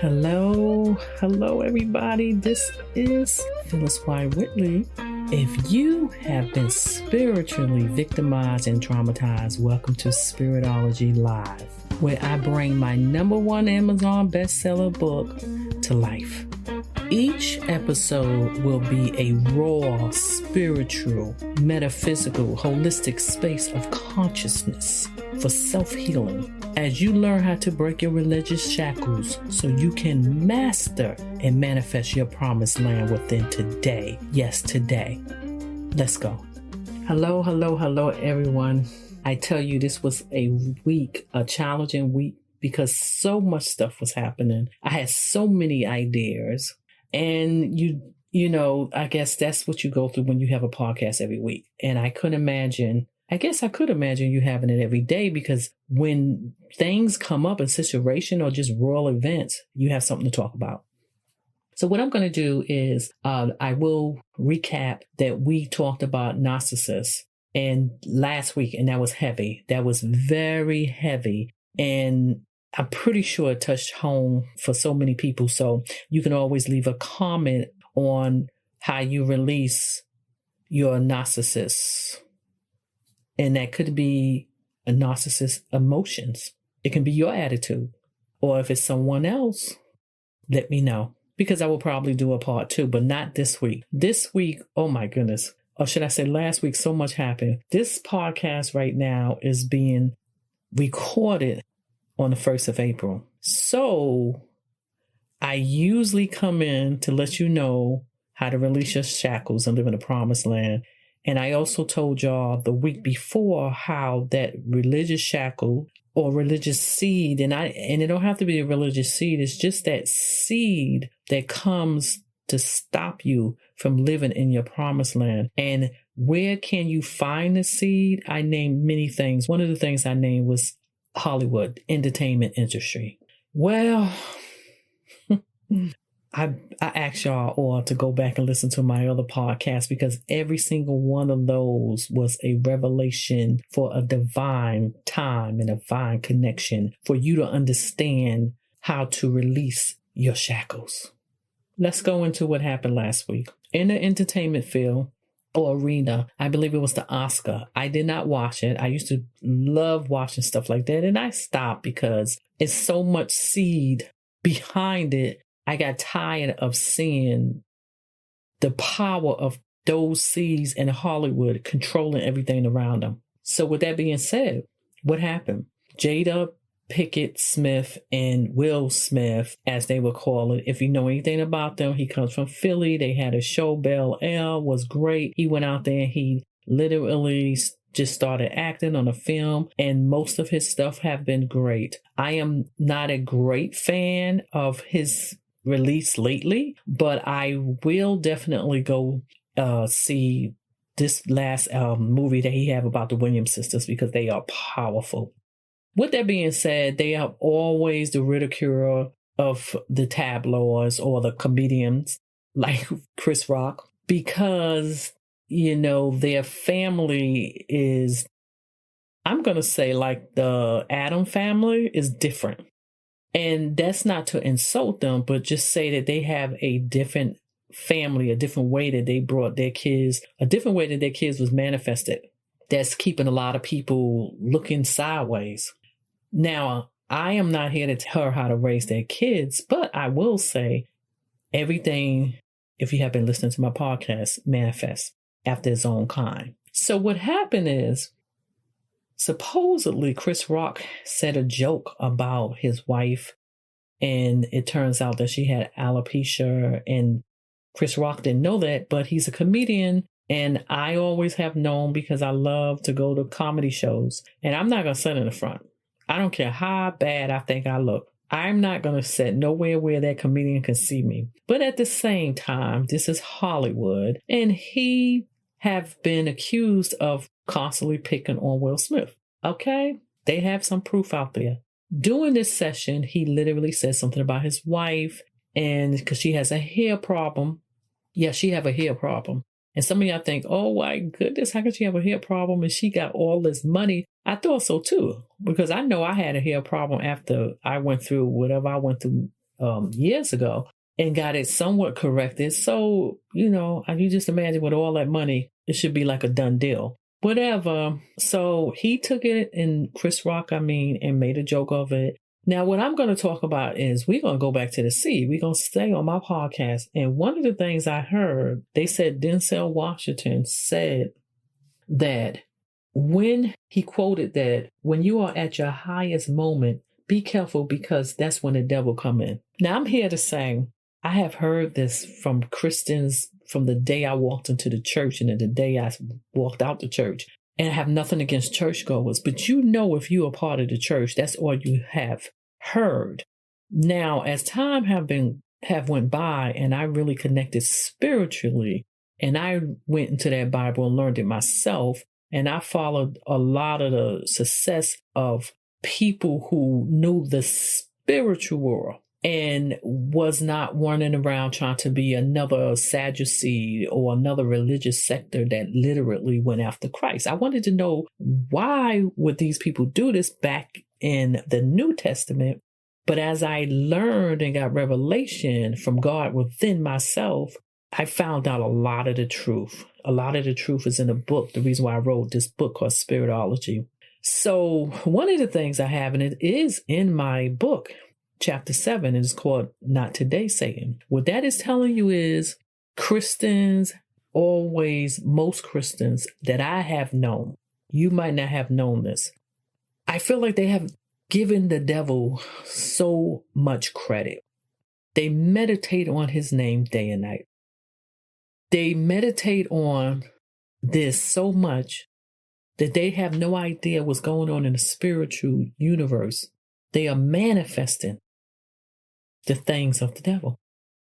Hello, everybody. This is Phyllis Y. Whitley. If you have been spiritually victimized and traumatized, welcome to Spiritology Live, where I bring my #1 Amazon bestseller book to life. Each episode will be a raw, spiritual, metaphysical, holistic space of consciousness for self-healing as you learn how to break your religious shackles so you can master and manifest your promised land within today. Yes, today. Let's go. Hello, everyone. I tell you, this was a challenging week because so much stuff was happening. I had so many ideas. And you know, I guess that's what you go through when you have a podcast every week. And I could imagine you having it every day, because when things come up in situation or just royal events, you have something to talk about. So what I'm going to do is I will recap that we talked about narcissists and last week, and that was heavy. That was very heavy. And I'm pretty sure it touched home for so many people. So you can always leave a comment on how you release your narcissist. And that could be a narcissist emotions. It can be your attitude. Or if it's someone else, let me know. Because I will probably do a part 2, but not this week. This week, oh my goodness. Or should I say last week, so much happened. This podcast right now is being recorded on the 1st of April. So I usually come in to let you know how to release your shackles and live in the promised land. And I also told y'all the week before how that religious shackle or religious seed, and it don't have to be a religious seed, it's just that seed that comes to stop you from living in your promised land. And where can you find the seed? I named many things. One of the things I named was Hollywood, entertainment industry. Well, I asked y'all all to go back and listen to my other podcast, because every single one of those was a revelation for a divine time and a divine connection for you to understand how to release your shackles. Let's go into what happened last week. In the entertainment field, or arena, I believe it was the Oscar. I did not watch it. I used to love watching stuff like that, and I stopped because it's so much seed behind it. I got tired of seeing the power of those seeds in Hollywood controlling everything around them. So with that being said, what happened? Jada Pickett Smith and Will Smith, as they would call it. If you know anything about them, he comes from Philly. They had a show, Bel Air, was great. He went out there and he literally just started acting on a film, and most of his stuff have been great. I am not a great fan of his release lately, but I will definitely go see this last movie that he have about the Williams sisters, because they are powerful. With that being said, they are always the ridicule of the tabloids or the comedians like Chris Rock, because, you know, their family is, I'm going to say, like the Adam family is different. And that's not to insult them, but just say that they have a different family, a different way that they brought their kids, a different way that their kids was manifested. That's keeping a lot of people looking sideways. Now, I am not here to tell her how to raise their kids, but I will say everything, if you have been listening to my podcast, manifests after its own kind. So what happened is, supposedly Chris Rock said a joke about his wife, and it turns out that she had alopecia, and Chris Rock didn't know that, but he's a comedian. And I always have known, because I love to go to comedy shows, and I'm not going to sit in the front. I don't care how bad I think I look. I'm not going to sit nowhere where that comedian can see me. But at the same time, this is Hollywood, and he have been accused of constantly picking on Will Smith. Okay? They have some proof out there. During this session, he literally said something about his wife, and because she has a hair problem. Yeah, she have a hair problem. And some of y'all think, oh my goodness, how could she have a hair problem and she got all this money? I thought so too, because I know I had a hair problem after I went through whatever I went through years ago and got it somewhat corrected. So, you just imagine with all that money, it should be like a done deal. Whatever. So he took it, and Chris Rock, and made a joke of it. Now, what I'm going to talk about is we're going to go back to the sea. We're going to stay on my podcast. And one of the things I heard, they said Denzel Washington said that when he quoted that, when you are at your highest moment, be careful because that's when the devil come in. Now, I'm here to say, I have heard this from Christians from the day I walked into the church and the day I walked out the church. And I have nothing against churchgoers, but if you are part of the church, that's all you have heard. Now, as time have went by, and I really connected spiritually, and I went into that Bible and learned it myself, and I followed a lot of the success of people who knew the spiritual world and was not running around trying to be another Sadducee or another religious sector that literally went after Christ. I wanted to know, why would these people do this back in the New Testament? But as I learned and got revelation from God within myself, I found out a lot of the truth. A lot of the truth is in the book. The reason why I wrote this book called Spiritology. So one of the things I have, and it is in my book, Chapter 7, is called Not Today, Satan. What that is telling you is Christians, most Christians that I have known, you might not have known this. I feel like they have given the devil so much credit. They meditate on his name day and night. They meditate on this so much that they have no idea what's going on in the spiritual universe. They are manifesting the things of the devil.